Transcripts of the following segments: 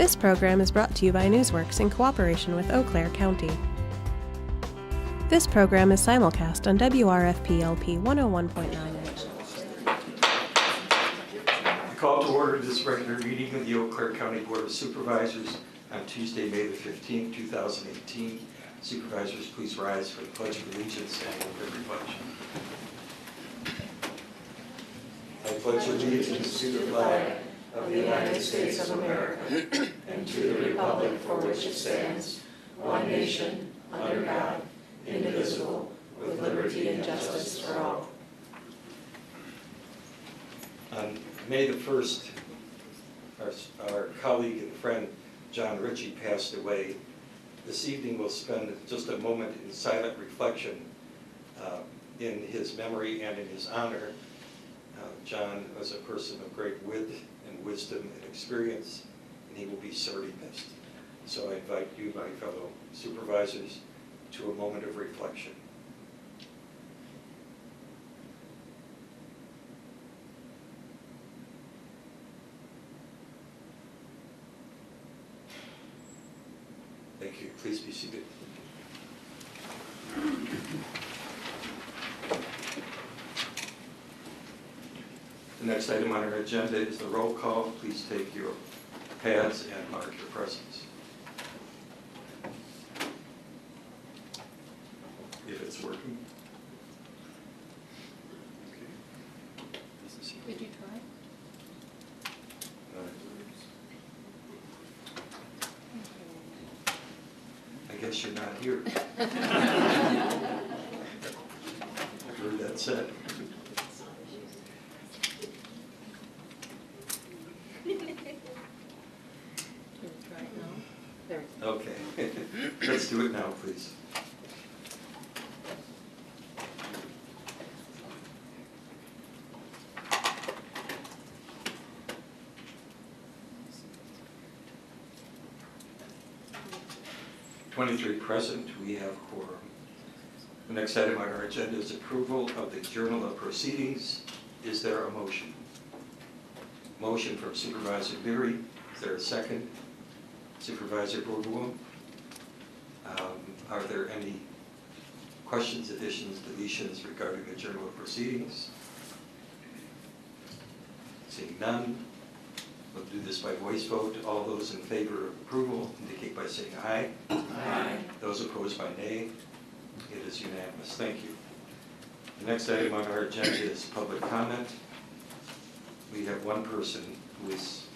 This program is brought to you by Newsworks in cooperation with Eau Claire County. This program is simulcast on WRFP-LP 101.9. I call to order this regular meeting of the Eau Claire County Board of Supervisors on Tuesday, May the 15th, 2018. Supervisors, please rise for the Pledge of Allegiance and the Liberty Pledge. I pledge allegiance to the flag of the United States of America and to the republic for which it stands, one nation, under God, indivisible, with liberty and justice for all. On May the 1st, our colleague and friend John Ritchie passed away. This evening we'll spend just a moment in silent reflection in his memory and in his honor. John was a person of great wit and wisdom and experience, and he will be sorely missed. So I invite you, my fellow supervisors, to a moment of reflection. Thank you. Please be seated. The next item on our agenda is the roll call. Please take your pads and mark your presence. If it's working. Okay. Doesn't seem. Did you try? I guess you're not here. I've heard that said. Okay, let's do it now, please. (23) present, we have quorum. The next item on our agenda is approval of the Journal of Proceedings. Is there a motion? Motion from Supervisor Leary. Is there a second? Supervisor Bourgeois. Are there any questions, additions, deletions regarding the Journal of Proceedings? Seeing none, we'll do this by voice vote. All those in favor of approval indicate by saying aye. Aye. Those opposed by nay. It is unanimous. Thank you. The next item on our agenda is public comment. We have one person who is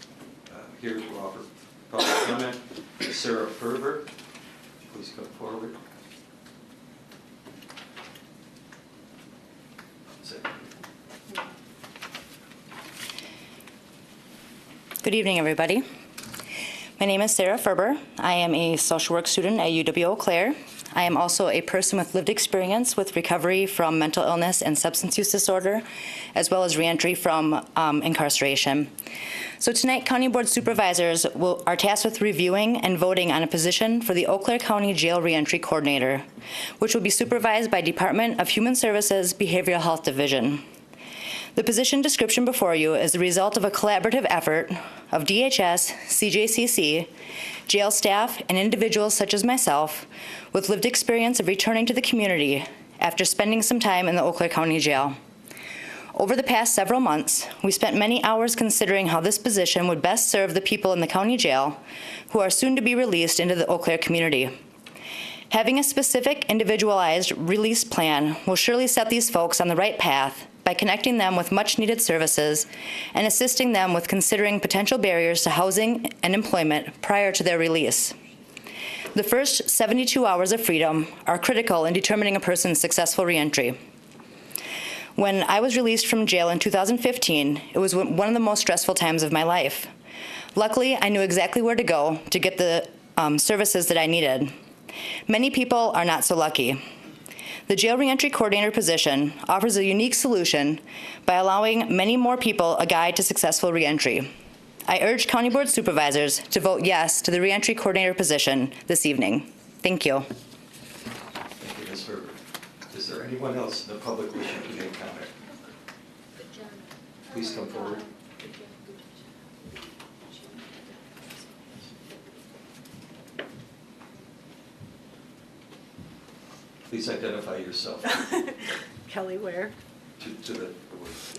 here to offer public comment. Sarah Ferber, please come forward. Good evening, everybody. My name is Sarah Ferber. I am a social work student at UW Eau Claire. I am also a person with lived experience with recovery from mental illness and substance use disorder, as well as reentry from incarceration. So tonight, County Board Supervisors are tasked with reviewing and voting on a position for the Eau Claire County Jail Reentry Coordinator, which will be supervised by Department of Human Services Behavioral Health Division. The position description before you is the result of a collaborative effort of DHS, CJCC, jail staff, and individuals such as myself with lived experience of returning to the community after spending some time in the Eau Claire County Jail. Over the past several months, we spent many hours considering how this position would best serve the people in the county jail who are soon to be released into the Eau Claire community. Having a specific, individualized release plan will surely set these folks on the right path by connecting them with much-needed services and assisting them with considering potential barriers to housing and employment prior to their release. The first 72 hours of freedom are critical in determining a person's successful reentry. When I was released from jail in 2015, it was one of the most stressful times of my life. Luckily, I knew exactly where to go to get the services that I needed. Many people are not so lucky. The Jail Reentry Coordinator position offers a unique solution by allowing many more people a guide to successful reentry. I urge County Board Supervisors to vote yes to the Reentry Coordinator position this evening. Thank you. Thank you, Ms. Ferber. Is there anyone else in the public wishing to make comment? Please come forward. Please identify yourself Kelly Ware. to the board.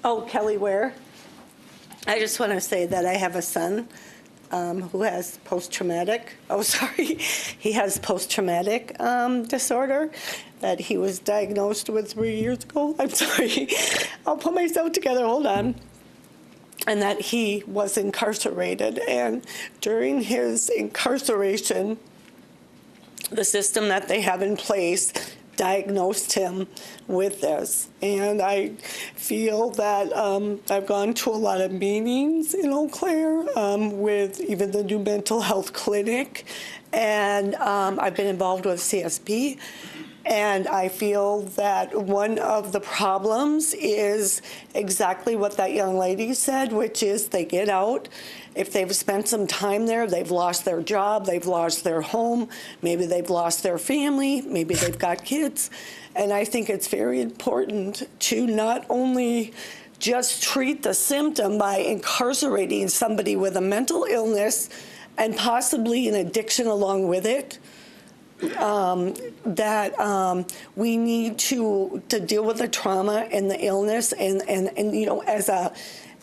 Oh, Kelly Ware. I just want to say that I have a son who has post-traumatic, he has post-traumatic disorder that he was diagnosed with 3 years ago. I'm sorry. I'll put myself together, hold on. And that he was incarcerated. And during his incarceration, the system that they have in place diagnosed him with this. And I feel that I've gone to a lot of meetings in Eau Claire with even the new mental health clinic, and I've been involved with CSP. And I feel that one of the problems is exactly what that young lady said, which is they get out. If they've spent some time there, they've lost their job, they've lost their home, maybe they've lost their family, maybe they've got kids. And I think it's very important to not only just treat the symptom by incarcerating somebody with a mental illness and possibly an addiction along with it, that we need to deal with the trauma and the illness and you know, as a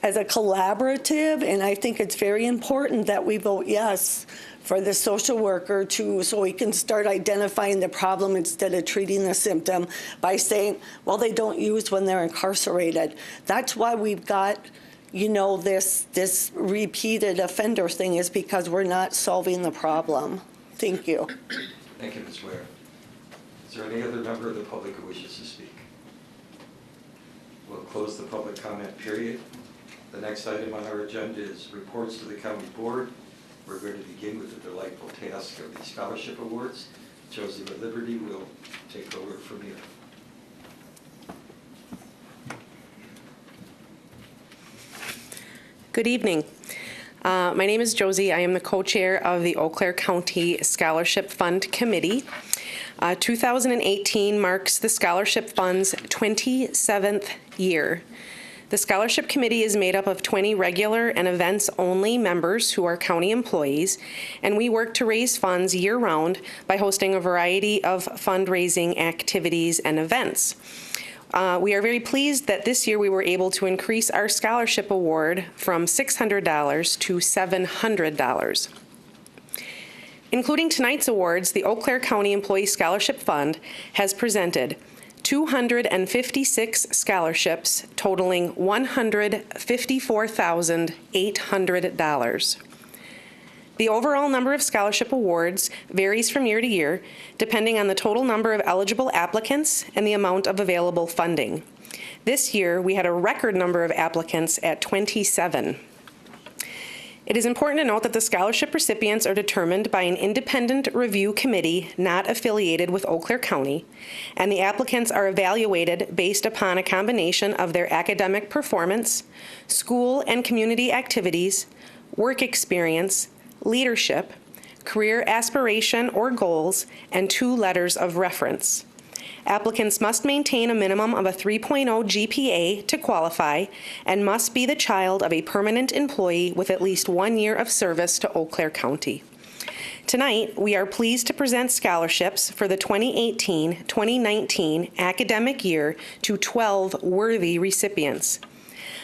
collaborative. And I think it's very important that we vote yes for the social worker so we can start identifying the problem instead of treating the symptom by saying, well, they don't use when they're incarcerated. That's why we've got, you know, this repeated offender thing, is because we're not solving the problem. Thank you. Thank you, Ms. Ware. Is there any other member of the public who wishes to speak? We'll close the public comment period. The next item on our agenda is reports to the county board. We're going to begin with the delightful task of the scholarship awards. Josie with Liberty will take over from here. Good evening. My name is Josie. I am the co-chair of the Eau Claire County Scholarship Fund Committee. 2018 marks the Scholarship Fund's 27th year. The Scholarship Committee is made up of 20 regular and events-only members who are county employees, and we work to raise funds year-round by hosting a variety of fundraising activities and events. We are very pleased that this year we were able to increase our scholarship award from $600 to $700. Including tonight's awards, the Eau Claire County Employee Scholarship Fund has presented 256 scholarships totaling $154,800. The overall number of scholarship awards varies from year to year, depending on the total number of eligible applicants and the amount of available funding. This year, we had a record number of applicants at 27. It is important to note that the scholarship recipients are determined by an independent review committee not affiliated with Eau Claire County, and the applicants are evaluated based upon a combination of their academic performance, school and community activities, work experience, leadership, career aspiration or goals, and 2 letters of reference. Applicants must maintain a minimum of a 3.0 GPA to qualify and must be the child of a permanent employee with at least 1 year of service to Eau Claire County. Tonight, we are pleased to present scholarships for the 2018-2019 academic year to 12 worthy recipients.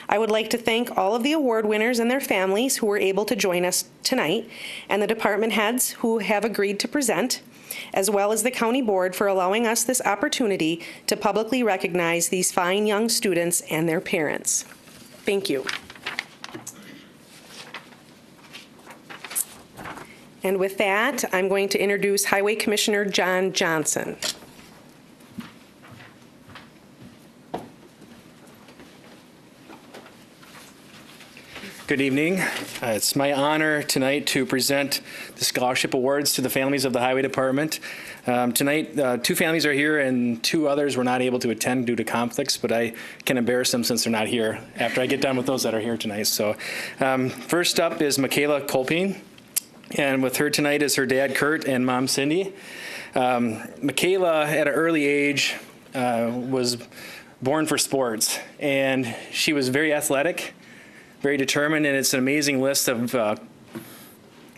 I would like to thank all of the award winners and their families who were able to join us tonight, and the department heads who have agreed to present, as well as the county board for allowing us this opportunity to publicly recognize these fine young students and their parents. Thank you. And with that, I'm going to introduce Highway Commissioner John Johnson. Good evening. It's my honor tonight to present the scholarship awards to the families of the Highway Department. Tonight, 2 families are here and 2 others were not able to attend due to conflicts, but I can embarrass them since they're not here after I get done with those that are here tonight. So first up is Michaela Kolping, and with her tonight is her dad, Kurt, and mom, Cindy. Michaela, at an early age, was born for sports, and she was very athletic, very determined, and it's an amazing list of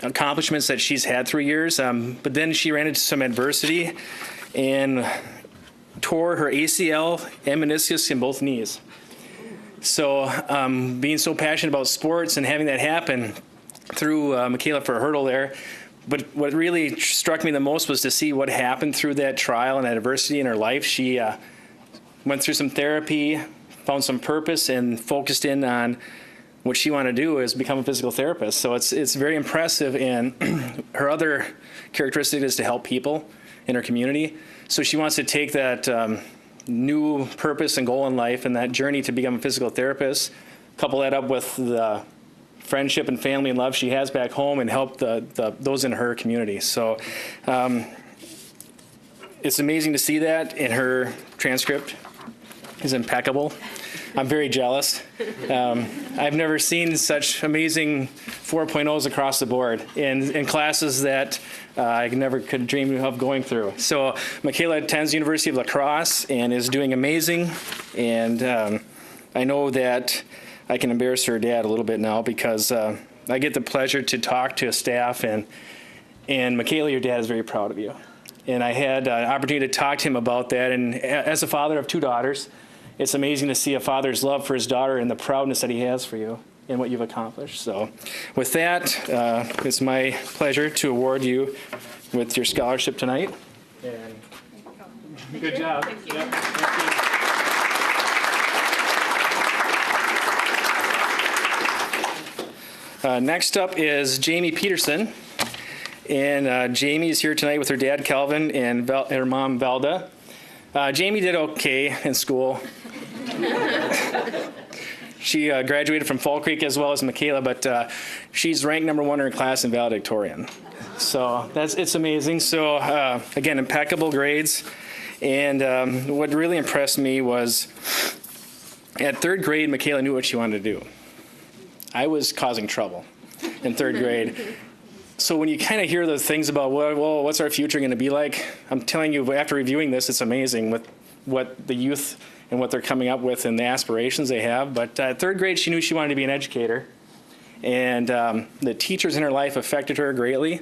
accomplishments that she's had through years. But then she ran into some adversity, and tore her ACL and meniscus in both knees. So being so passionate about sports and having that happen through Michaela for a hurdle there, but what really struck me the most was to see what happened through that trial and that adversity in her life. She went through some therapy, found some purpose, and focused in on what she wanted to do is become a physical therapist. So it's very impressive, and her other characteristic is to help people in her community. So she wants to take that new purpose and goal in life and that journey to become a physical therapist, couple that up with the friendship and family and love she has back home, and help those in her community. So it's amazing to see that, in her transcript is impeccable. I'm very jealous. I've never seen such amazing 4.0s across the board in classes that I never could dream of going through. So Michaela attends the University of La Crosse and is doing amazing. And I know that I can embarrass her dad a little bit now, because I get the pleasure to talk to a staff, and Michaela, your dad is very proud of you. And I had an opportunity to talk to him about that. And as a father of two daughters, it's amazing to see a father's love for his daughter and the proudness that he has for you and what you've accomplished. So with that, it's my pleasure to award you with your scholarship tonight. And good job. Thank you. Yep. Thank you. Next up is Jamie Peterson. And Jamie is here tonight with her dad, Calvin, and her mom, Velda. Jamie did okay in school. She graduated from Fall Creek as well as Michaela, but she's ranked #1 in her class in valedictorian. So it's amazing. So again, impeccable grades. And what really impressed me was at 3rd grade, Michaela knew what she wanted to do. I was causing trouble in 3rd grade. So when you kind of hear the things about, well, what's our future going to be like? I'm telling you, after reviewing this, it's amazing with what the youth and what they're coming up with and the aspirations they have. But at 3rd grade, she knew she wanted to be an educator. And the teachers in her life affected her greatly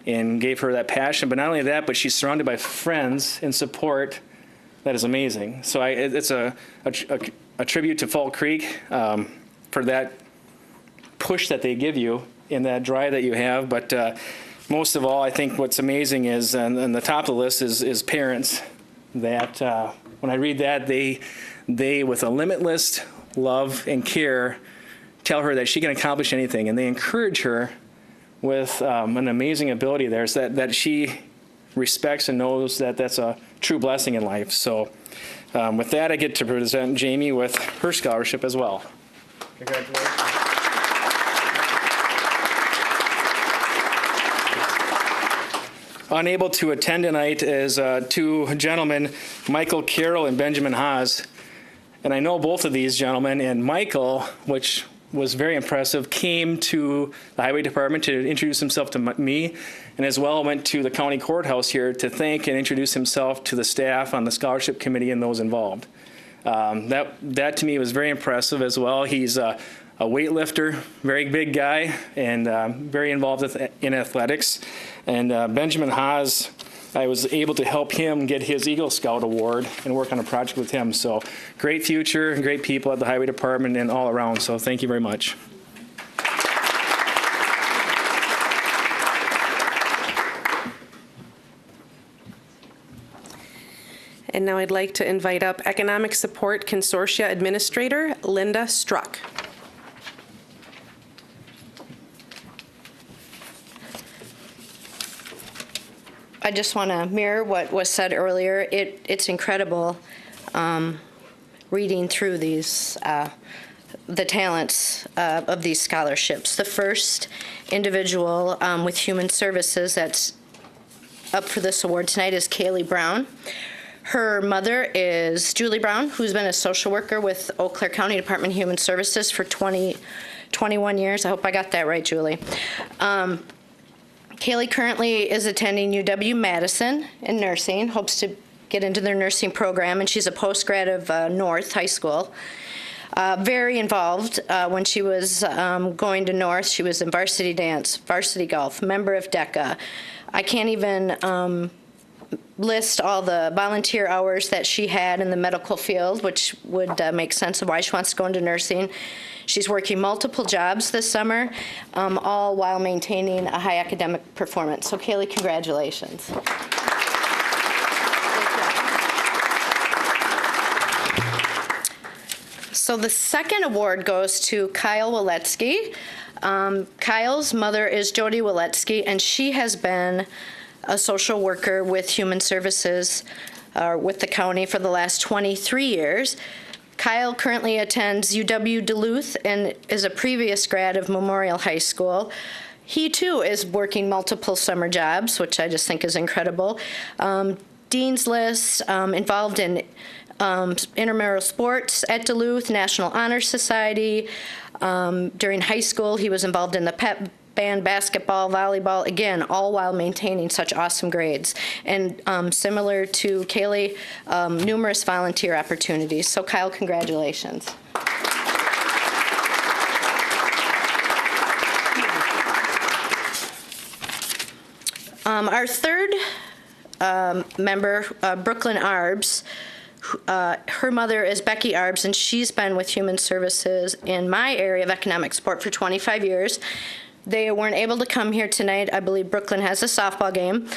and gave her that passion. But not only that, but she's surrounded by friends and support that is amazing. So it's a tribute to Fall Creek for that push that they give you and that drive that you have. But most of all, I think what's amazing is, and the top of the list is parents, that when I read that, they with a limitless love and care tell her that she can accomplish anything, and they encourage her with an amazing ability there, so that she respects and knows that that's a true blessing in life. So with that, I get to present Jamie with her scholarship as well. Congratulations. Unable to attend tonight is 2 gentlemen, Michael Carroll and Benjamin Haas. And I know both of these gentlemen, and Michael, which was very impressive, came to the Highway Department to introduce himself to me, and as well went to the county courthouse here to thank and introduce himself to the staff on the scholarship committee and those involved. That to me was very impressive as well. He's a weightlifter, very big guy, and very involved in athletics. And Benjamin Haas, I was able to help him get his Eagle Scout award and work on a project with him. So great future and great people at the Highway Department and all around. So thank you very much. And now I'd like to invite up Economic Support Consortia Administrator Linda Struck. I just want to mirror what was said earlier. It's incredible reading through these, the talents of these scholarships. The first individual with Human Services that's up for this award tonight is Kaylee Brown. Her mother is Julie Brown, who's been a social worker with Eau Claire County Department of Human Services for 21 years. I hope I got that right, Julie. Kaylee currently is attending UW-Madison in nursing, hopes to get into their nursing program, and she's a post-grad of North High School. Very involved. When she was going to North, she was in varsity dance, varsity golf, member of DECA. I can't even list all the volunteer hours that she had in the medical field, which would make sense of why she wants to go into nursing. She's working multiple jobs this summer, all while maintaining a high academic performance. So Kaylee, congratulations. So the second award goes to Kyle Waletsky. Kyle's mother is Jody Waletsky, and she has been a social worker with Human Services with the county for the last 23 years. Kyle currently attends UW Duluth and is a previous grad of Memorial High School. He, too, is working multiple summer jobs, which I just think is incredible. Dean's List, involved in intramural sports at Duluth, National Honor Society. During high school, he was involved in the pep band, basketball, volleyball, again, all while maintaining such awesome grades. And similar to Kaylee, numerous volunteer opportunities. So Kyle, congratulations. Our third member, Brooklyn Arbs, her mother is Becky Arbs, and she's been with Human Services in my area of economic support for 25 years. They weren't able to come here tonight. I believe Brooklyn has a softball game.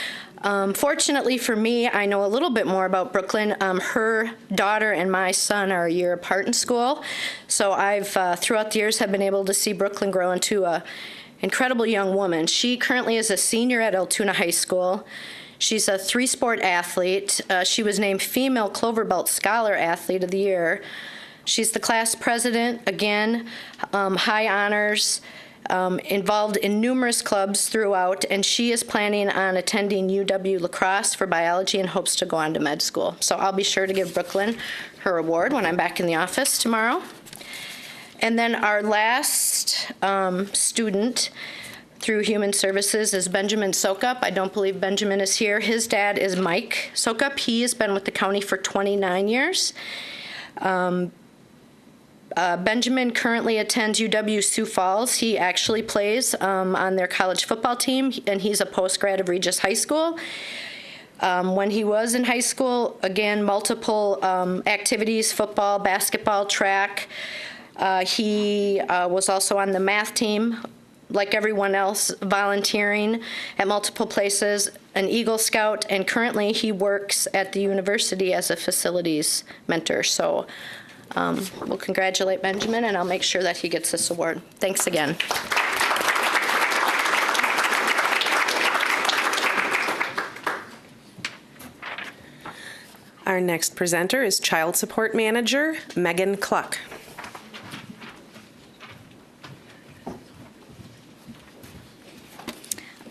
Fortunately for me, I know a little bit more about Brooklyn. Her daughter and my son are a year apart in school, so I've, throughout the years, have been able to see Brooklyn grow into an incredible young woman. She currently is a senior at Altoona High School. She's a three-sport athlete. She was named Female Clover Belt Scholar Athlete of the Year. She's the class president, again, high honors, involved in numerous clubs throughout, and she is planning on attending UW La Crosse for biology and hopes to go on to med school. So I'll be sure to give Brooklyn her award when I'm back in the office tomorrow. And then our last student through Human Services is Benjamin Sokup. I don't believe Benjamin is here. His dad is Mike Sokup. He has been with the county for 29 years. Benjamin currently attends UW Sioux Falls. He actually plays on their college football team, and he's a post-grad of Regis High School. When he was in high school, again, multiple activities, football, basketball, track. He was also on the math team, like everyone else, volunteering at multiple places, an Eagle Scout, and currently he works at the university as a facilities mentor. So we'll congratulate Benjamin, and I'll make sure that he gets this award. Thanks again. Our next presenter is Child Support Manager Megan Cluck.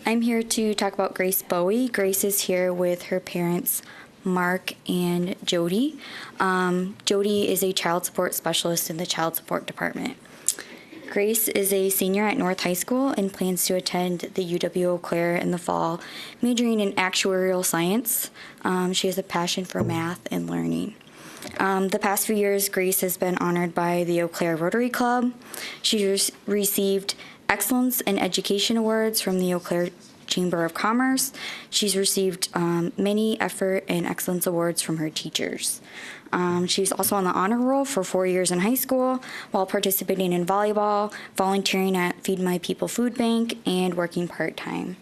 I'm here to talk about Grace Bowie. Grace is here with her parents, Mark and Jody. Jody is a child support specialist in the child support department. Grace is a senior at North High School and plans to attend the UW Eau Claire in the fall, majoring in actuarial science. She has a passion for math and learning. The past few years, Grace has been honored by the Eau Claire Rotary Club. She received Excellence in Education Awards from the Eau Claire Chamber of Commerce. She's received many effort and excellence awards from her teachers. She's also on the honor roll for 4 years in high school while participating in volleyball, volunteering at Feed My People Food Bank, and working part-time.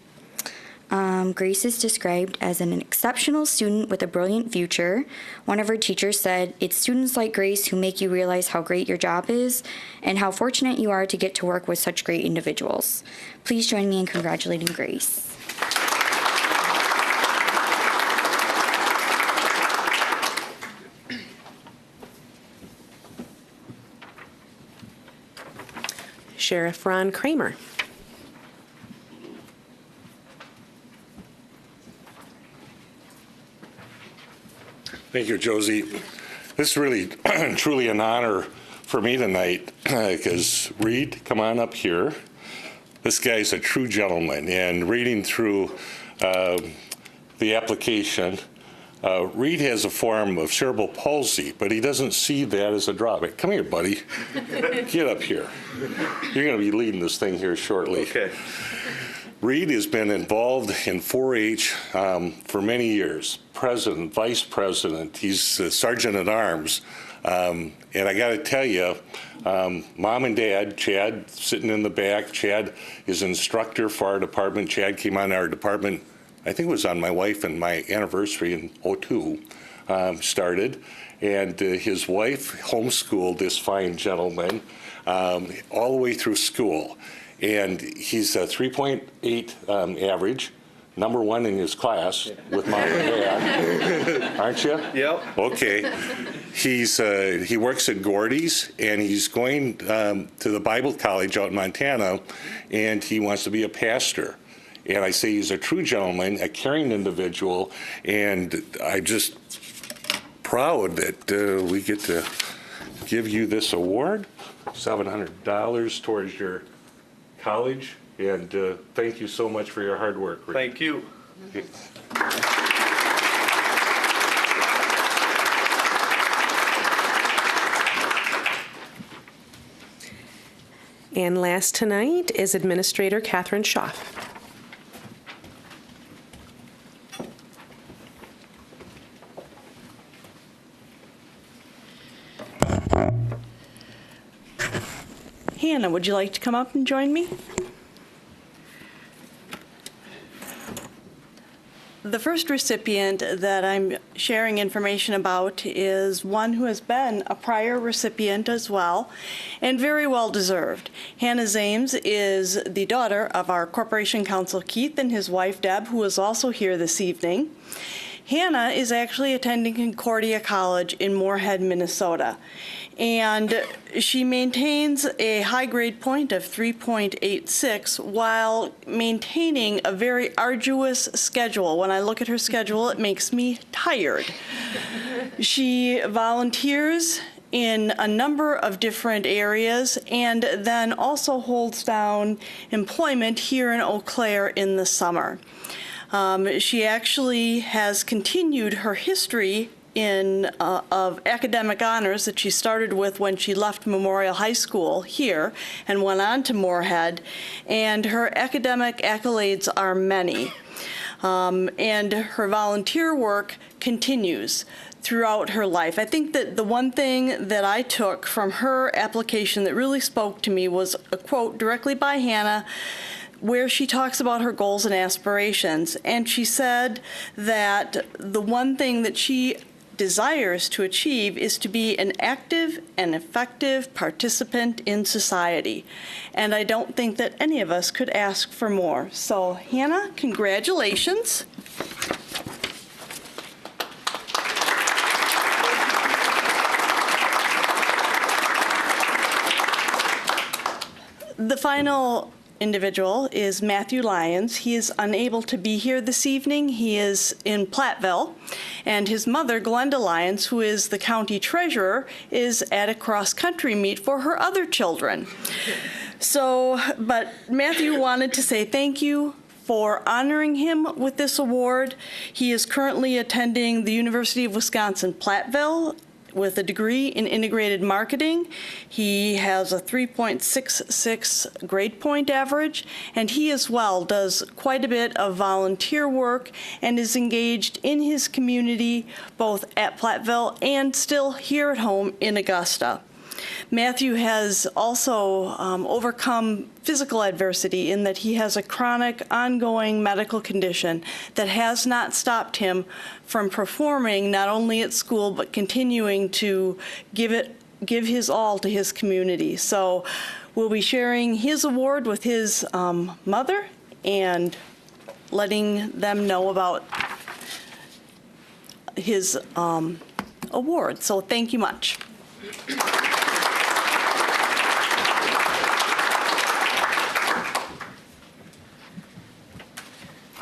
Grace is described as an exceptional student with a brilliant future. One of her teachers said, "It's students like Grace who make you realize how great your job is and how fortunate you are to get to work with such great individuals." Please join me in congratulating Grace. Sheriff Ron Kramer. Thank you, Josie. This is really truly an honor for me tonight because Reed, come on up here. This guy's a true gentleman, and reading through the application, Reed has a form of cerebral palsy, but he doesn't see that as a drawback. Come here, buddy. Get up here. You're going to be leading this thing here shortly. Okay. Reed has been involved in 4-H for many years. President, vice president, he's sergeant at arms. And I got to tell you, Mom and Dad, Chad sitting in the back, Chad is an instructor for our department. Chad came on our department, I think it was on my wife and my anniversary in '02, started. And his wife homeschooled this fine gentleman all the way through school. And he's a 3.8 average, number one in his class with Mom and Dad. Aren't you? Yep. Okay. He works at Gordy's, and he's going to the Bible College out in Montana, and he wants to be a pastor. And I say he's a true gentleman, a caring individual, and I'm just proud that we get to give you this award, $700 towards your college, and thank you so much for your hard work. Rick. Thank you. Okay. And last tonight is Administrator Catherine Schaaf. Hannah, would you like to come up and join me? The first recipient that I'm sharing information about is one who has been a prior recipient as well, and very well deserved. Hannah Zames is the daughter of our Corporation Counsel Keith and his wife Deb, who is also here this evening. Hannah is actually attending Concordia College in Moorhead, Minnesota, and she maintains a high grade point of 3.86 while maintaining a very arduous schedule. When I look at her schedule, it makes me tired. She volunteers in a number of different areas and then also holds down employment here in Eau Claire in the summer. She actually has continued her history of academic honors that she started with when she left Memorial High School here and went on to Moorhead, and her academic accolades are many. And her volunteer work continues throughout her life. I think that the one thing that I took from her application that really spoke to me was a quote directly by Hannah, where she talks about her goals and aspirations. And she said that the one thing that she desires to achieve is to be an active and effective participant in society. And I don't think that any of us could ask for more. So, Hannah, congratulations. The final individual is Matthew Lyons. He is unable to be here this evening. He is in Platteville, and his mother, Glenda Lyons, who is the county treasurer, is at a cross-country meet for her other children. So, but Matthew wanted to say thank you for honoring him with this award. He is currently attending the University of Wisconsin-Platteville with a degree in integrated marketing. He has a 3.66 grade point average, and he as well does quite a bit of volunteer work and is engaged in his community, both at Platteville and still here at home in Augusta. Matthew has also overcome physical adversity in that he has a chronic, ongoing medical condition that has not stopped him from performing not only at school but continuing to give his all to his community. So we'll be sharing his award with his mother and letting them know about his award. So thank you much.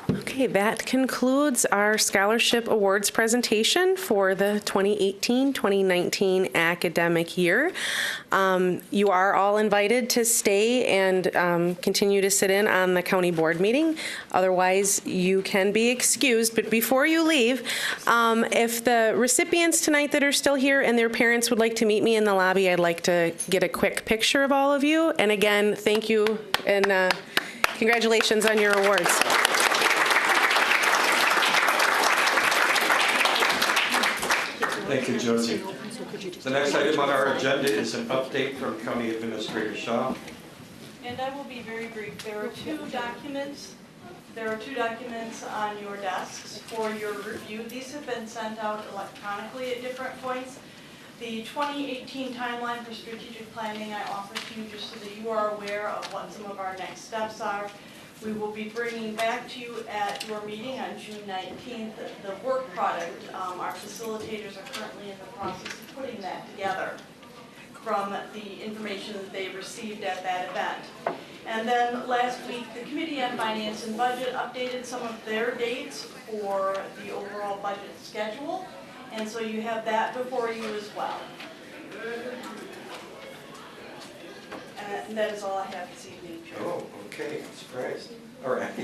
Okay, that concludes our scholarship awards presentation for the 2018-2019 academic year. You are all invited to stay and continue to sit in on the county board meeting. Otherwise, you can be excused. But before you leave, if the recipients tonight that are still here and their parents would like to meet me in the lobby, I'd like to get a quick picture of all of you. And again, thank you. And Congratulations on your awards. Thank you, Josie. The next item on our agenda is an update from County Administrator Shaw. And I will be very brief. There are two documents on your desks for your review. These have been sent out electronically at different points. The 2018 timeline for strategic planning I offer to you just so that you are aware of what some of our next steps are. We will be bringing back to you at your meeting on June 19th the work product. Our facilitators are currently in the process of putting that together from the information that they received at that event. And then last week, the Committee on Finance and Budget updated some of their dates for the overall budget schedule. And so you have that before you as well. And that is all I have this evening. Oh, okay, I'm surprised. All right.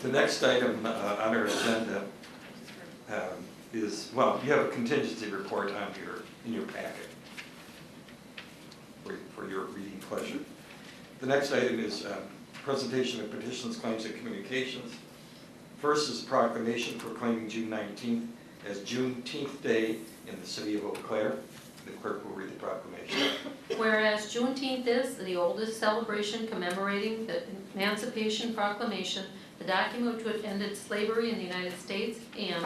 The next item on our agenda is, well, you have a contingency report in your packet for your reading pleasure. The next item is presentation of petitions, claims, and communications. First is a proclamation proclaiming June 19th as Juneteenth Day in the city of Eau Claire. The clerk will read the proclamation. Whereas Juneteenth is the oldest celebration commemorating the Emancipation Proclamation, the document which ended slavery in the United States, and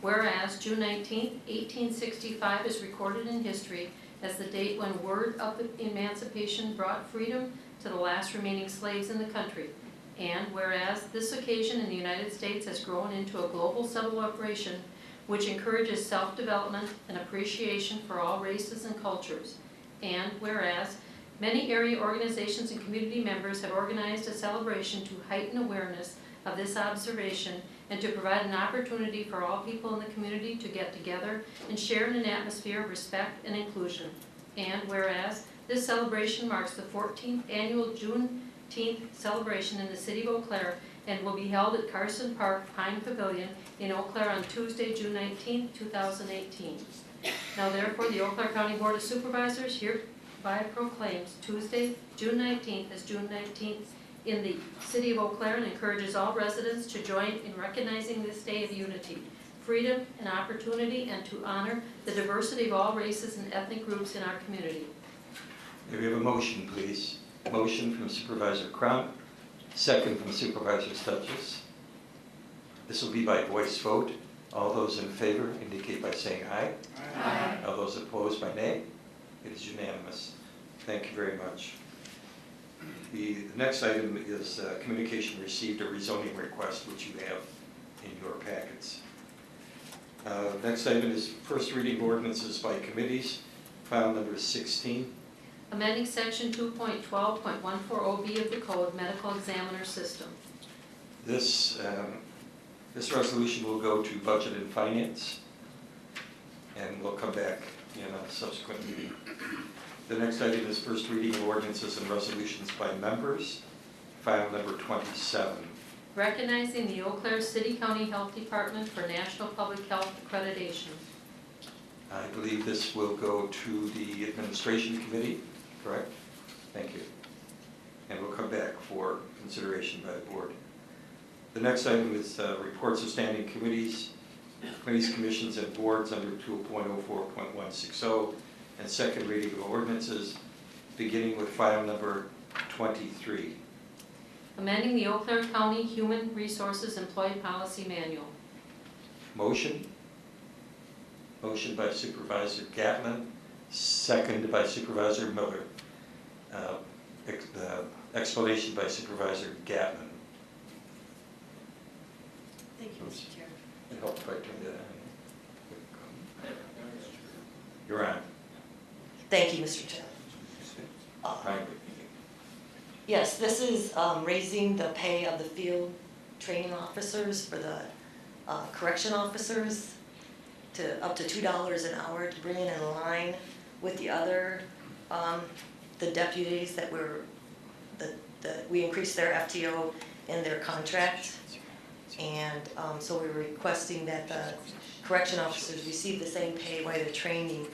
whereas June 19th, 1865 is recorded in history as the date when word of emancipation brought freedom to the last remaining slaves in the country. And whereas this occasion in the United States has grown into a global celebration which encourages self-development and appreciation for all races and cultures. And whereas many area organizations and community members have organized a celebration to heighten awareness of this observation and to provide an opportunity for all people in the community to get together and share in an atmosphere of respect and inclusion. And whereas this celebration marks the 14th annual Juneteenth celebration in the city of Eau Claire and will be held at Carson Park Pine Pavilion in Eau Claire on Tuesday, June 19, 2018. Now therefore, the Eau Claire County Board of Supervisors hereby proclaims Tuesday, June 19th as June 19th in the city of Eau Claire and encourages all residents to join in recognizing this day of unity, freedom, and opportunity, and to honor the diversity of all races and ethnic groups in our community. May we have a motion, please? Motion from Supervisor Crump, second from Supervisor Stutches. This will be by voice vote. All those in favor indicate by saying aye. Aye. All those opposed by nay. It is unanimous. Thank you very much. The next item is communication received, a rezoning request, which you have in your packets. Next item is first reading ordinances by committees, file number 16. Amending section 2.12.140B of the Code, Medical Examiner System. This resolution will go to Budget and Finance, and we'll come back in a subsequent meeting. The next item is first reading of ordinances and resolutions by members, file number 27. Recognizing the Eau Claire City County Health Department for National Public Health Accreditation. I believe this will go to the Administration Committee, correct? Thank you. And we'll come back for consideration by the board. The next item is reports of standing committees, commissions, and boards under 2.04.160, and second reading of ordinances, beginning with file number 23. Amending the Eau Claire County Human Resources Employee Policy Manual. Motion. Motion by Supervisor Gatlin, second by Supervisor Miller. Explanation by Supervisor Gatlin. Thank you, Mr. Chair. It helps if I turn that on. You're on. Thank you, Mr. Chair. Right. Yes, this is raising the pay of the field training officers for the correction officers to up to $2 an hour to bring it in line with the other, the deputies that we increased their FTO in their contract. And so we're requesting that the correction officers receive the same pay while they're training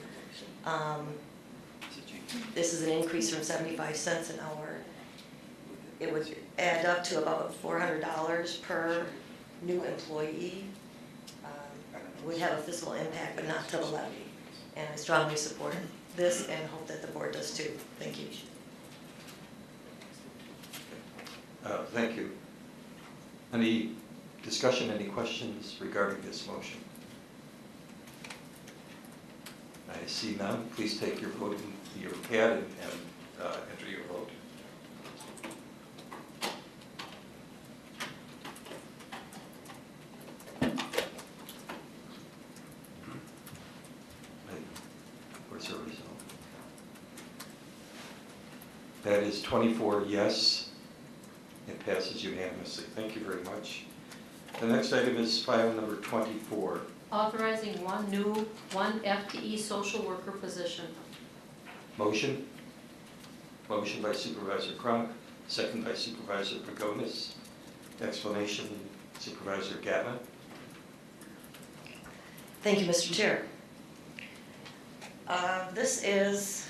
This is an increase from 75 cents an hour. It would add up to about $400 per new employee. Would have a fiscal impact, but not to the levy. And I strongly support this and hope that the board does too. Thank you. Thank you. Any discussion, any questions regarding this motion? I see none. Please take your vote in your pad and enter your vote. Where's the result? That is 24 yes. It passes unanimously. Thank you very much. The next item is file number 24. Authorizing one FTE social worker position. Motion? Motion by Supervisor Cronk, second by Supervisor Pagonis. Explanation, Supervisor Gatlin. Thank you, Mr. Chair. This is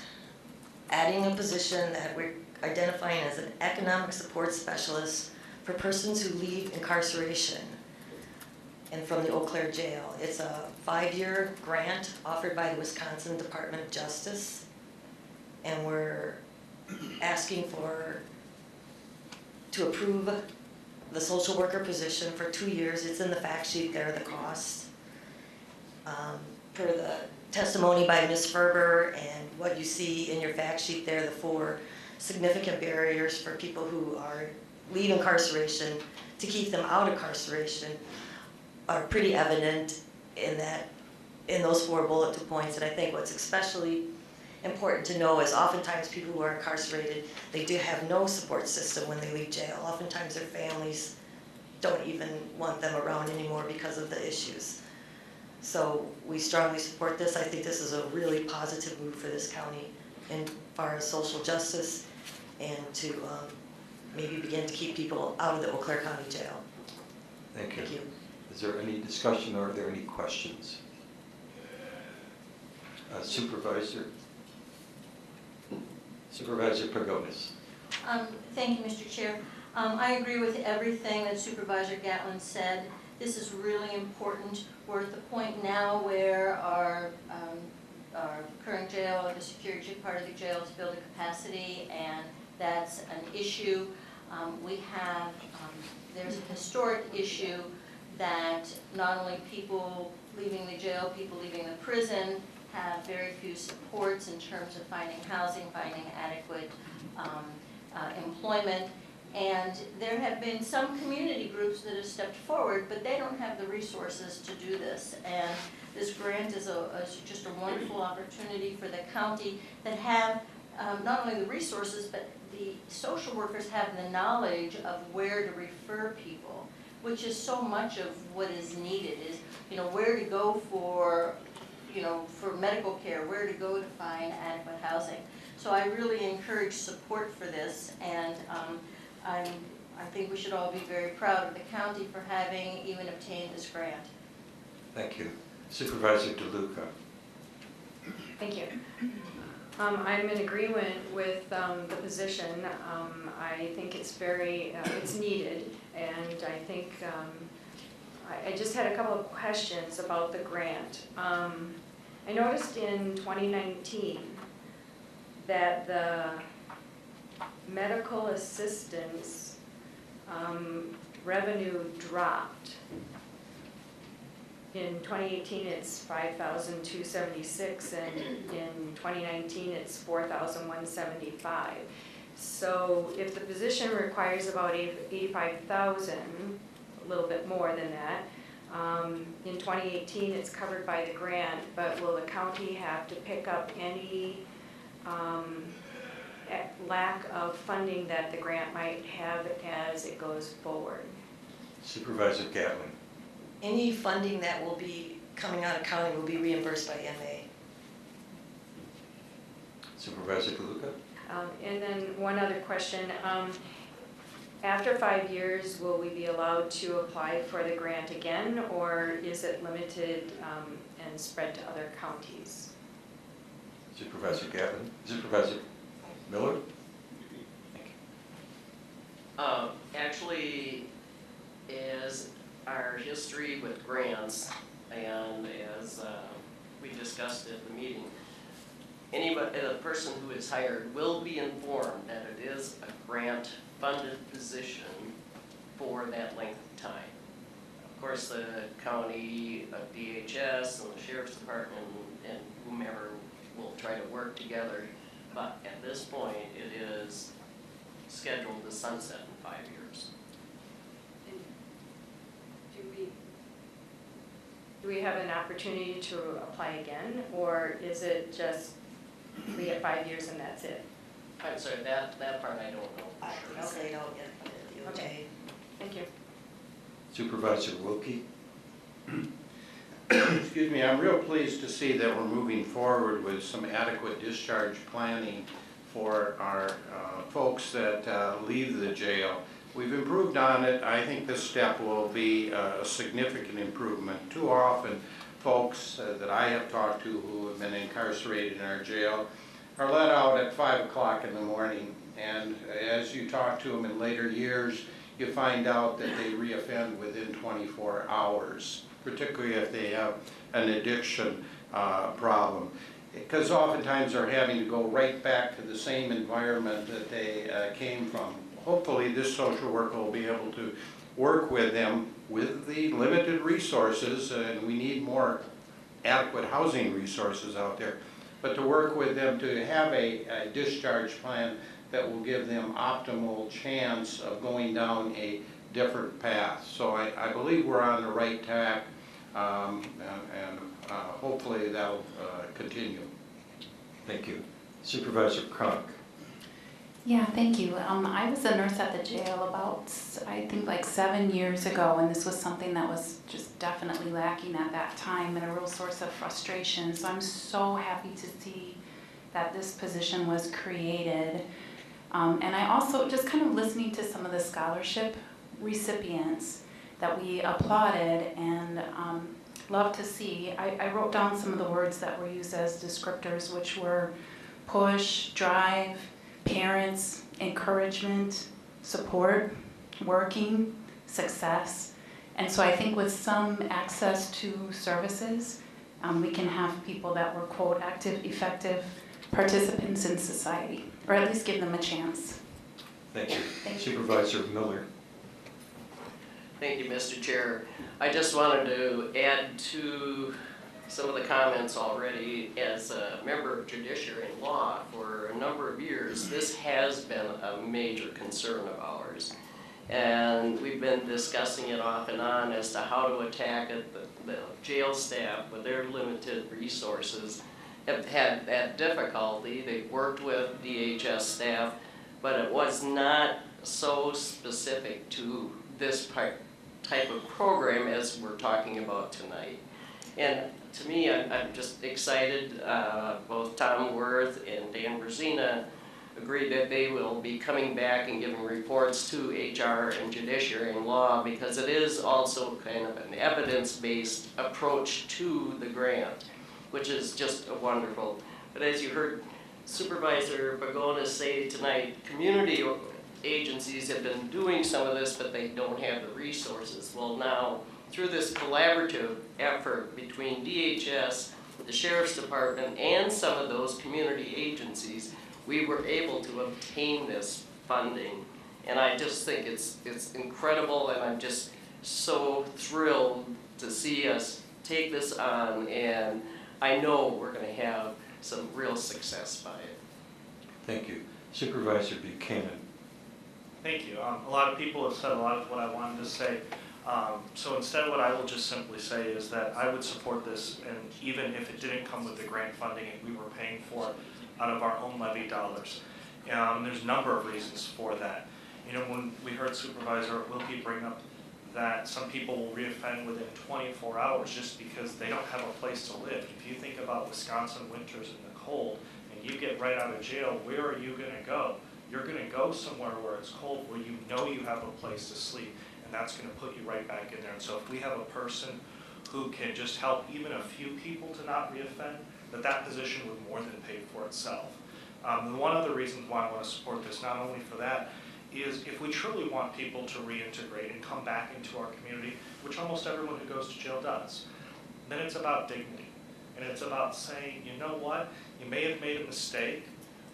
adding a position that we're identifying as an economic support specialist for persons who leave incarceration and from the Eau Claire Jail. It's a 5-year grant offered by the Wisconsin Department of Justice, and we're asking to approve the social worker position for 2 years. It's in the fact sheet there, the cost. Per the testimony by Ms. Ferber and what you see in your fact sheet there, the 4 significant barriers for people who leave incarceration to keep them out of incarceration are pretty evident in those 4 bullet points. And I think what's especially important to know is oftentimes people who are incarcerated, they do have no support system when they leave jail. Oftentimes their families don't even want them around anymore because of the issues. So we strongly support this. I think this is a really positive move for this county as far as social justice and to maybe begin to keep people out of the Eau Claire County Jail. Thank you. Thank you. Is there any discussion or are there any questions? Supervisor Pagonis. Thank you, Mr. Chair. I agree with everything that Supervisor Gatlin said. This is really important. We're at the point now where our current jail, the security part of the jail, is building capacity, and that's an issue. There's a historic issue that not only people leaving the jail, people leaving the prison have very few supports in terms of finding housing, finding adequate employment. And there have been some community groups that have stepped forward, but they don't have the resources to do this. And this grant is just a wonderful opportunity for the county that have not only the resources, but the social workers have the knowledge of where to refer people, which is so much of what is needed is, where to go for medical care, where to go to find adequate housing. So I really encourage support for this, and I think we should all be very proud of the county for having even obtained this grant. Thank you. Supervisor DeLuca. Thank you. I'm in agreement with the position. I think it's it's needed, and I think I just had a couple of questions about the grant. I noticed in 2019 that the medical assistance revenue dropped. In 2018, it's $5,276, and in 2019, it's $4,175. So if the position requires about $85,000, a little bit more than that, in 2018, it's covered by the grant, but will the county have to pick up any lack of funding that the grant might have as it goes forward? Supervisor Gatlin. Any funding that will be coming out of county will be reimbursed by MA. Supervisor DeLuca. And then one other question. After 5 years, will we be allowed to apply for the grant again, or is it limited and spread to other counties? Supervisor Gatlin. Supervisor Miller? Actually, as our history with grants and as we discussed at the meeting, the person who is hired will be informed that it is a grant-funded position for that length of time. Of course, the county, DHS, and the Sheriff's Department, and whomever will try to work together, but at this point, it is scheduled to sunset in 5 years. Do we have an opportunity to apply again, or is it just we get 5 years and that's it? I'm sorry, that part I don't know. I think so, you don't get the DOJ. Okay. Thank you. Supervisor Wilkie? Excuse me, I'm real pleased to see that we're moving forward with some adequate discharge planning for our folks that leave the jail. We've improved on it. I think this step will be a significant improvement. Too often, folks that I have talked to who have been incarcerated in our jail are let out at 5 o'clock in the morning. And as you talk to them in later years, you find out that they reoffend within 24 hours, particularly if they have an addiction problem. Because oftentimes they're having to go right back to the same environment that they came from. Hopefully this social worker will be able to work with them with the limited resources, and we need more adequate housing resources out there, but to work with them to have a discharge plan that will give them optimal chance of going down a different path. So I believe we're on the right track, and hopefully that'll continue. Thank you. Supervisor Kronk? Yeah, thank you. I was a nurse at the jail about, I think, like 7 years ago, and this was something that was just definitely lacking at that time and a real source of frustration. So I'm so happy to see that this position was created. And I also, just kind of listening to some of the scholarship recipients that we applauded and love to see, I wrote down some of the words that were used as descriptors, which were push, drive, parents, encouragement, support, working, success. And so I think with some access to services, we can have people that were, quote, active, effective participants in society, or at least give them a chance. Thank you. Thank you. Supervisor Miller? Thank you, Mr. Chair. I just wanted to add to some of the comments already. As a member of Judiciary and Law for a number of years, this has been a major concern of ours. And we've been discussing it off and on as to how to attack it. The jail staff, with their limited resources, have had that difficulty. They've worked with DHS staff, but it was not so specific to this type of program as we're talking about tonight. And to me, I'm just excited. Both Tom Worth and Dan Brzezina agreed that they will be coming back and giving reports to HR and Judiciary and Law, because it is also kind of an evidence-based approach to the grant, which is just wonderful. But as you heard Supervisor Bagona say tonight, community agencies have been doing some of this, but they don't have the resources. Well, now, through this collaborative effort between DHS, the Sheriff's Department, and some of those community agencies, we were able to obtain this funding. And I just think it's incredible, and I'm just so thrilled to see us take this on, and I know we're going to have some real success by it. Thank you. Supervisor Buchanan? Thank you. A lot of people have said a lot of what I wanted to say. So instead, what I will just simply say is that I would support this, and even if it didn't come with the grant funding and we were paying for it out of our own levy dollars. There's a number of reasons for that. You know, when we heard Supervisor Wilkie bring up that some people will reoffend within 24 hours just because they don't have a place to live. If you think about Wisconsin winters in the cold, and you get right out of jail, where are you going to go? You're going to go somewhere where it's cold, where you know you have a place to sleep, and that's going to put you right back in there. And so if we have a person who can just help even a few people to not reoffend, that position would more than pay for itself. The one other reason why I want to support this, not only for that, is if we truly want people to reintegrate and come back into our community, which almost everyone who goes to jail does, then it's about dignity. And it's about saying, you know what, you may have made a mistake,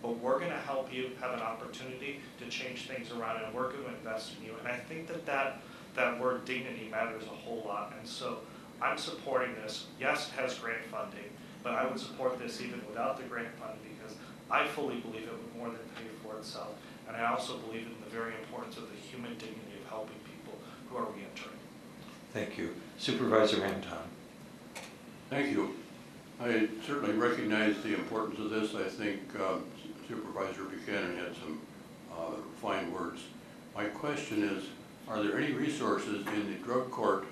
but we're going to help you have an opportunity to change things around, and we're going to invest in you. And I think that word dignity matters a whole lot. And so I'm supporting this. Yes, it has grant funding, but I would support this even without the grant funding because I fully believe it would more than pay for itself. And I also believe in the very importance of the human dignity of helping people who are reentering. Thank you. Supervisor Anton. Thank you. I certainly recognize the importance of this. I think Supervisor Buchanan had some fine words. My question is, are there any resources in the drug court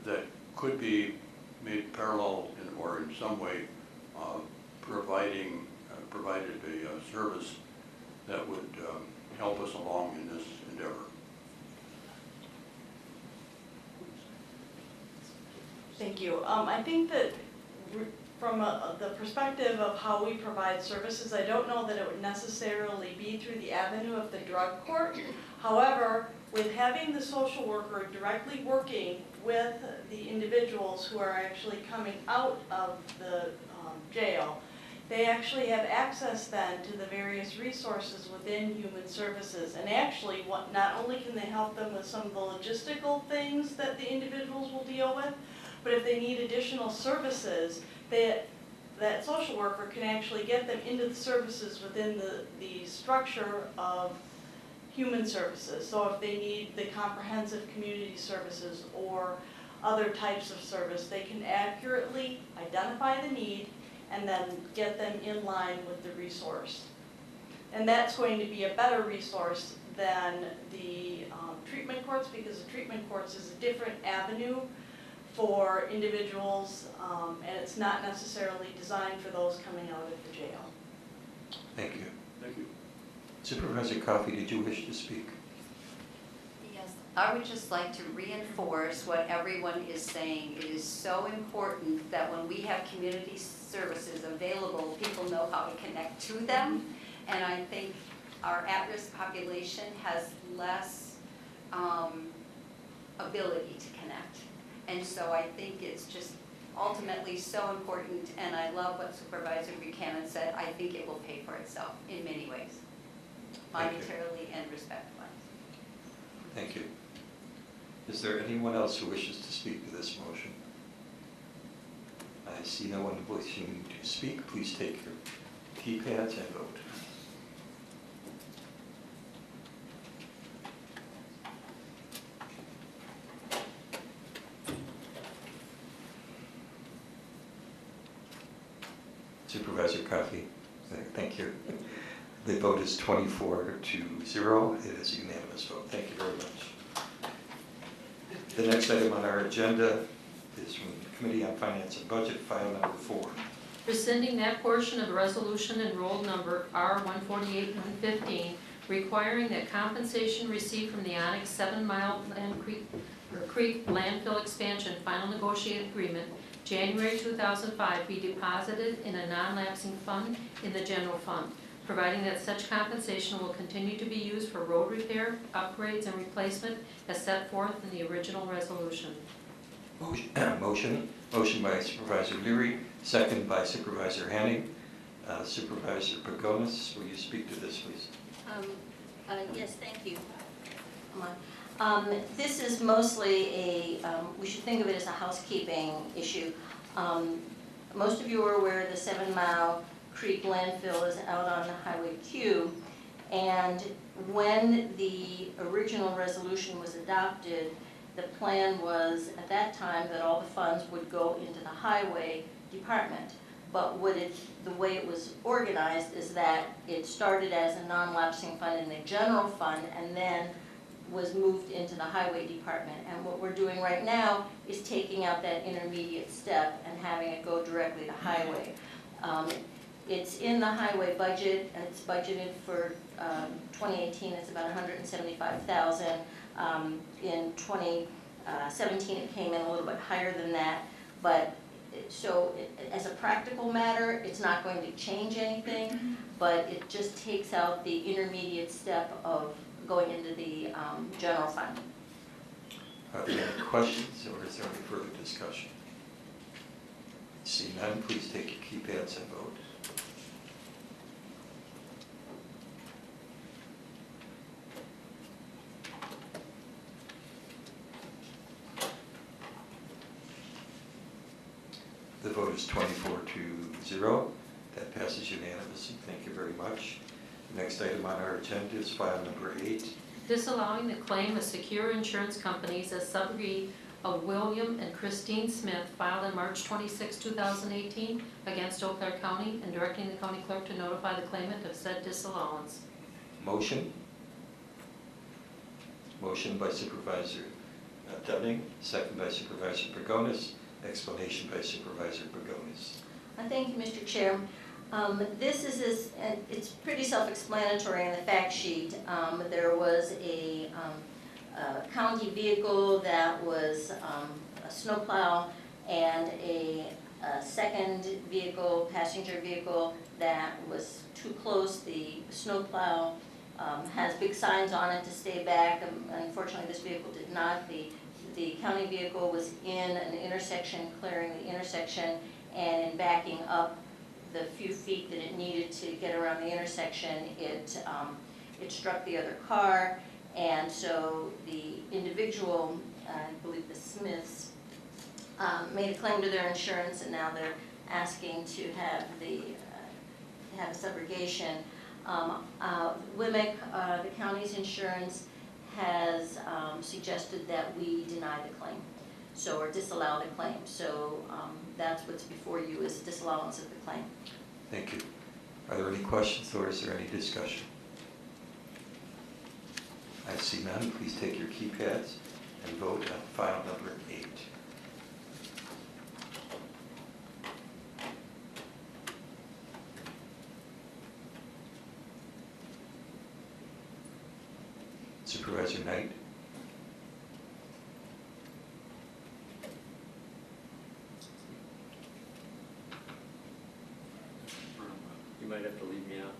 that could be made parallel or in some way provided a service that would help us along in this endeavor? Thank you. I think that from the perspective of how we provide services, I don't know that it would necessarily be through the avenue of the drug court. However, with having the social worker directly working with the individuals who are actually coming out of the jail, they actually have access then to the various resources within Human Services. And actually, not only can they help them with some of the logistical things that the individuals will deal with, but if they need additional services, that social worker can actually get them into the services within the structure of Human Services. So if they need the comprehensive community services or other types of service, they can accurately identify the need and then get them in line with the resource. And that's going to be a better resource than the treatment courts, because the treatment courts is a different avenue for individuals, and it's not necessarily designed for those coming out of the jail. Thank you. Thank you. Supervisor Coffey, did you wish to speak? Yes, I would just like to reinforce what everyone is saying. It is so important that when we have community services available, people know how to connect to them. And I think our at-risk population has less ability to connect. And so I think it's just ultimately so important, and I love what Supervisor Buchanan said. I think it will pay for itself in many ways, monetarily and respect-wise. Thank you. Is there anyone else who wishes to speak to this motion? I see no one wishing to speak. Please take your keypads and vote. Supervisor Coffey, thank you. The vote is 24-0. It is a unanimous vote. Thank you very much. The next item on our agenda is from the Committee on Finance and Budget, file number 4. Rescinding that portion of resolution enrolled number R-148-115, requiring that compensation received from the Onyx 7 Mile Creek landfill expansion final negotiated agreement January 2005 be deposited in a non-lapsing fund in the general fund, providing that such compensation will continue to be used for road repair, upgrades, and replacement as set forth in the original resolution. Motion by Supervisor Leary, second by Supervisor Hanning. Supervisor Pagonis, will you speak to this, please? Yes, thank you. This is mostly we should think of it as a housekeeping issue. Most of you are aware the 7 Mile Creek landfill is out on Highway Q, and when the original resolution was adopted, the plan was at that time that all the funds would go into the highway department. But the way it was organized is that it started as a non-lapsing fund in the general fund and then was moved into the highway department. And what we're doing right now is taking out that intermediate step and having it go directly to highway. It's in the highway budget, and it's budgeted for 2018, it's about $175,000. In 2017, it came in a little bit higher than that, but as a practical matter, it's not going to change anything, but it just takes out the intermediate step of going into the general fund. Are there any questions, or is there any further discussion? Seeing none, please take your keypads and vote. The vote is 24-0. That passes unanimously. Thank you very much. The next item on our agenda is file number 8. Disallowing the claim of Secure Insurance Companies as subrogate of William and Christine Smith filed on March 26, 2018 against Eau Claire County and directing the county clerk to notify the claimant of said disallowance. Motion. Motion by Supervisor Dunning, second by Supervisor Bergonis. Explanation by Supervisor Bergonis. Thank you, Mr. Chair. It's pretty self-explanatory in the fact sheet. There was a county vehicle that was a snowplow and a second vehicle, passenger vehicle, that was too close. The snowplow has big signs on it to stay back. Unfortunately, this vehicle did not. The county vehicle was in an intersection, clearing the intersection, and in backing up the few feet that it needed to get around the intersection, it struck the other car, and so the individual, I believe the Smiths, made a claim to their insurance, and now they're asking to have have a subrogation. WMIC, the county's insurance, has suggested that we deny the claim, or disallow the claim. So that's what's before you, is disallowance of the claim. Thank you. Are there any questions, or is there any discussion? I see none. Please take your keypads and vote on file number 8. Supervisor Knight. You might have to leave me out.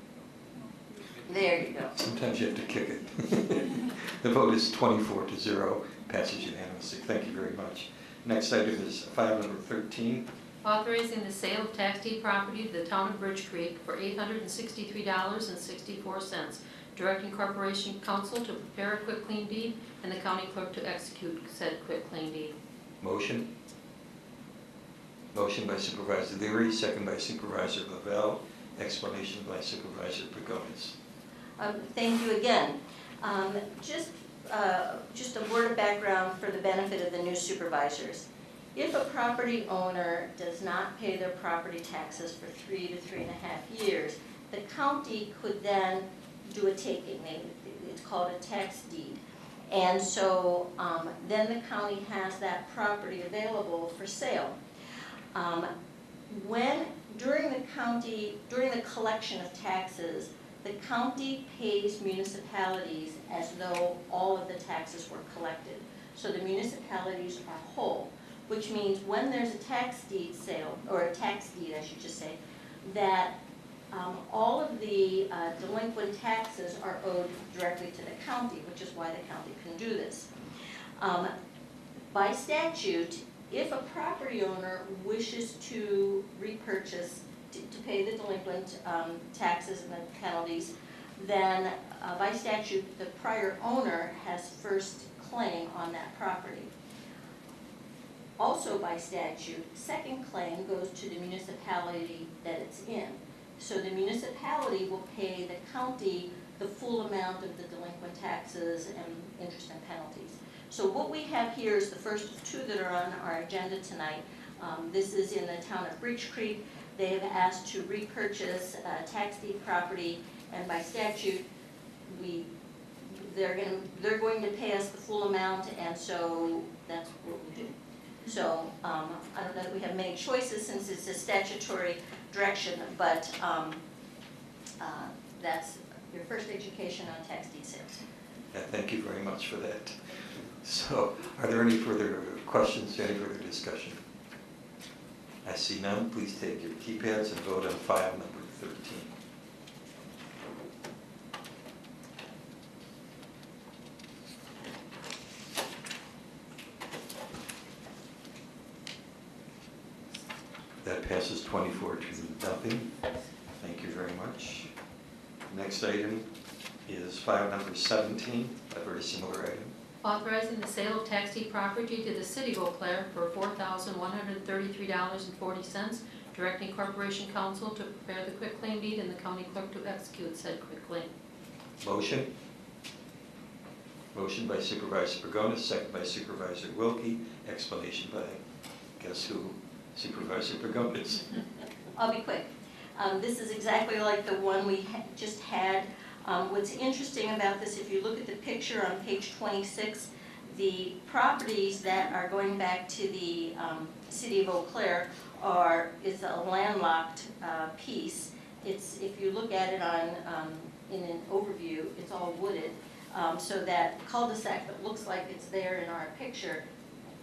There you go. Sometimes you have to kick it. The vote is 24-0, passes unanimously. Thank you very much. Next item is file number 13. Authorizing the sale of tax deed property to the town of Bridge Creek for $863.64. Directing Corporation Counsel to prepare a quitclaim deed and the county clerk to execute said quitclaim deed. Motion. Motion by Supervisor Leary, second by Supervisor Lavelle. Explanation by Supervisor Bergonis. Thank you again. Just a word of background for the benefit of the new supervisors. If a property owner does not pay their property taxes for 3 to 3.5 years, the county could then do a taking. It's called a tax deed. And so then the county has that property available for sale. During the collection of taxes, the county pays municipalities as though all of the taxes were collected. So the municipalities are whole, which means when there's a tax deed sale, or a tax deed I should just say, that all of the delinquent taxes are owed directly to the county, which is why the county can do this. By statute, if a property owner wishes to repurchase, to pay the delinquent taxes and the penalties, then by statute, the prior owner has first claim on that property. Also by statute, second claim goes to the municipality that it's in. So the municipality will pay the county the full amount of the delinquent taxes and interest and penalties. So what we have here is the first of two that are on our agenda tonight. This is in the town of Bridge Creek. They have asked to repurchase tax deed property, and by statute, they're going to pay us the full amount, and so that's what we do. So I don't know that we have many choices since it's a statutory direction, but that's your first education on tax deed sales. Yeah, thank you very much for that. So, are there any further questions, any further discussion? I see none. Please take your keypads and vote on file number 13. That passes 24 to nothing. Thank you very much. Next item is file number 17, a very similar item. Authorizing the sale of tax deed property to the city of Eau Claire for $4,133.40, directing Corporation Counsel to prepare the quitclaim deed and the county clerk to execute said quitclaim. Motion. Motion by Supervisor Pagonis, second by Supervisor Wilkie. Explanation by, guess who? Supervisor Pagonis. I'll be quick. This is exactly like the one we just had. What's interesting about this, if you look at the picture on page 26, the properties that are going back to the city of Eau Claire is a landlocked piece. It's, if you look at it in an overview, it's all wooded. So that cul-de-sac that looks like it's there in our picture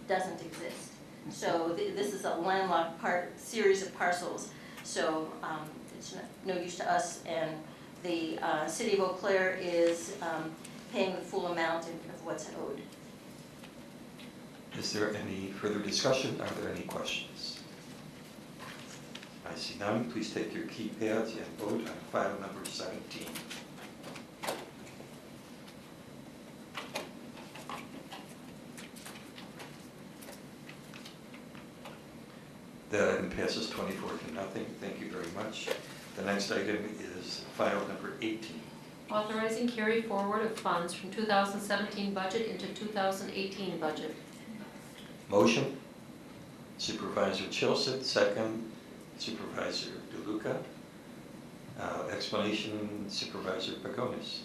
doesn't exist. So this is a landlocked series of parcels. So it's no use to us, and the city of Eau Claire is paying the full amount of what's owed. Is there any further discussion? Are there any questions? I see none. Please take your keypads and vote on file number 17. That item passes 24 to nothing. Thank you very much. The next item is file number 18. Authorizing carry forward of funds from 2017 budget into 2018 budget. Motion. Supervisor Chilsett, second. Supervisor DeLuca. Explanation, Supervisor Pagonis.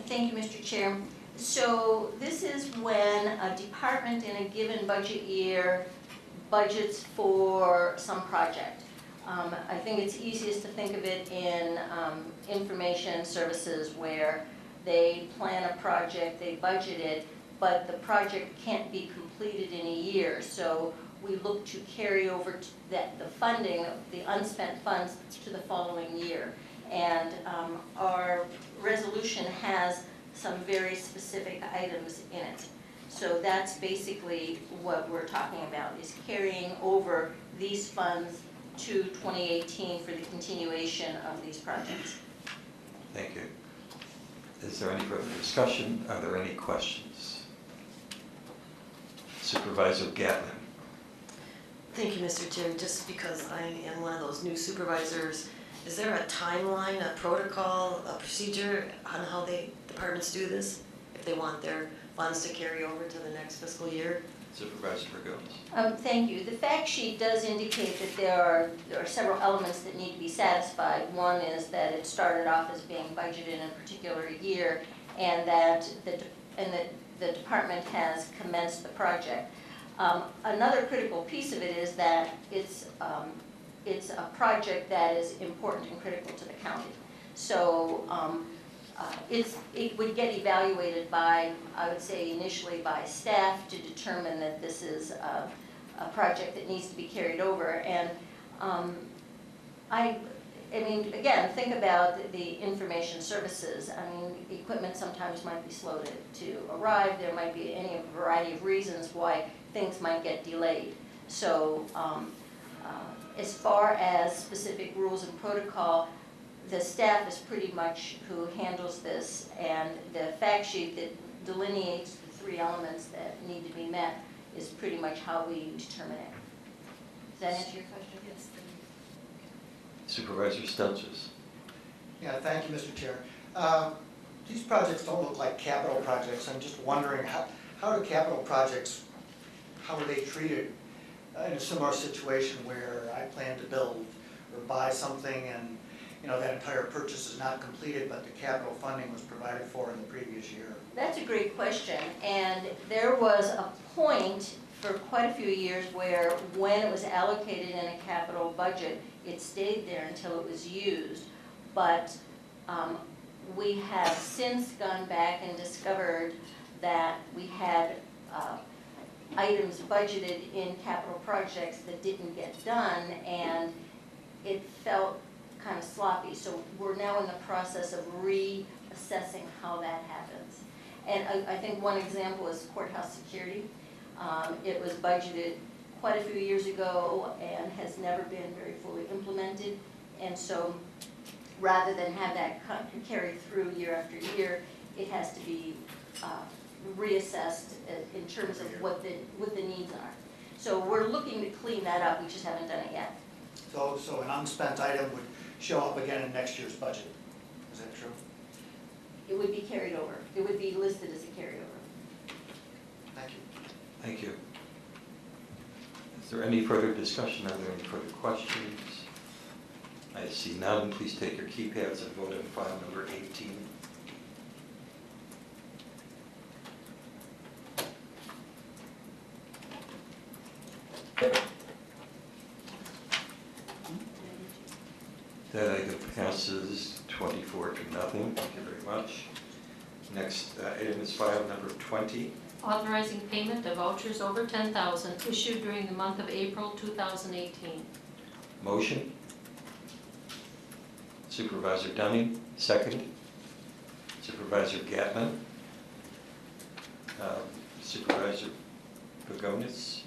Thank you, Mr. Chair. So this is when a department in a given budget year budgets for some project. I think it's easiest to think of it in information services where they plan a project, they budget it, but the project can't be completed in a year. So we look to carry over the funding, the unspent funds, to the following year. And our resolution has some very specific items in it. So that's basically what we're talking about, is carrying over these funds to 2018 for the continuation of these projects. Thank you. Is there any further discussion? Are there any questions? Supervisor Gatlin. Thank you, Mr. Chair. Just because I am one of those new supervisors, is there a timeline, a protocol, a procedure on how departments do this if they want their funds to carry over to the next fiscal year? Supervisor Pagonis. Thank you. The fact sheet does indicate that there are several elements that need to be satisfied. One is that it started off as being budgeted in a particular year, and that the department has commenced the project. Another critical piece of it is that it's a project that is important and critical to the county. So it would get evaluated by, I would say initially by staff, to determine that this is a project that needs to be carried over. And I mean, again, think about the information services. I mean, equipment sometimes might be slow to arrive. There might be any variety of reasons why things might get delayed. So as far as specific rules and protocol, the staff is pretty much who handles this, and the fact sheet that delineates the three elements that need to be met is pretty much how we determine it. Does that answer your question? Yes. Supervisor Stelzis. Yeah, thank you, Mr. Chair. These projects don't look like capital projects. I'm just wondering, how do capital projects, how are they treated in a similar situation where I plan to build or buy something and that entire purchase is not completed, but the capital funding was provided for in the previous year? That's a great question, and there was a point for quite a few years where when it was allocated in a capital budget, it stayed there until it was used. But we have since gone back and discovered that we had items budgeted in capital projects that didn't get done, and it felt kind of sloppy. So we're now in the process of reassessing how that happens. And I think one example is courthouse security. It was budgeted quite a few years ago and has never been very fully implemented. And so rather than have that carry through year after year, it has to be reassessed in terms of what the needs are. So we're looking to clean that up, we just haven't done it yet. So an unspent item would show up again in next year's budget. Is that true? It would be carried over. It would be listed as a carryover. Thank you. Thank you. Is there any further discussion? Are there any further questions? I see none. Please take your keypads and vote on file number 18. That item passes 24 to nothing. Thank you very much. Next item is file number 20. Authorizing payment of vouchers over $10,000 issued during the month of April 2018. Motion. Supervisor Dunning, second. Supervisor Gatman. Supervisor Pagonis.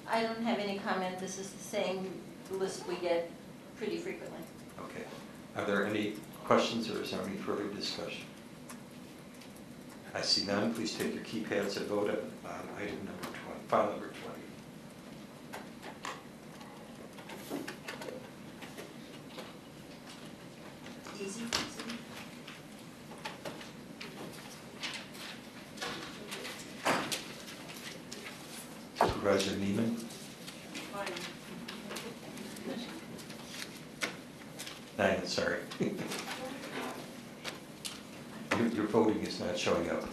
I don't have any comment. This is the same list we get pretty frequently. Okay. Are there any questions or is there any further discussion? I see none. Please take your keypads and vote on item number 20, file number 20. Easy. Supervisor Neiman. Nine, sorry. Your voting is not showing up.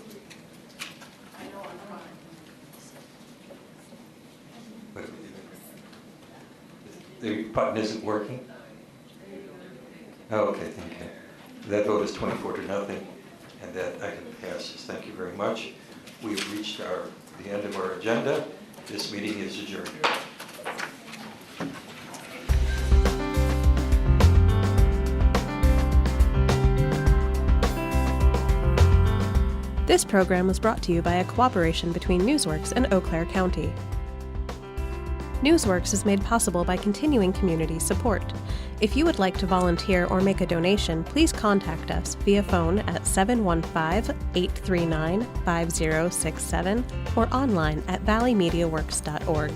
But the button isn't working? Oh, okay, thank you. That vote is 24 to nothing, and that item passes. Thank you very much. We've reached the end of our agenda. This meeting is adjourned. This program was brought to you by a cooperation between Newsworks and Eau Claire County. Newsworks is made possible by continuing community support. If you would like to volunteer or make a donation, please contact us via phone at 715-839-5067 or online at valleymediaworks.org.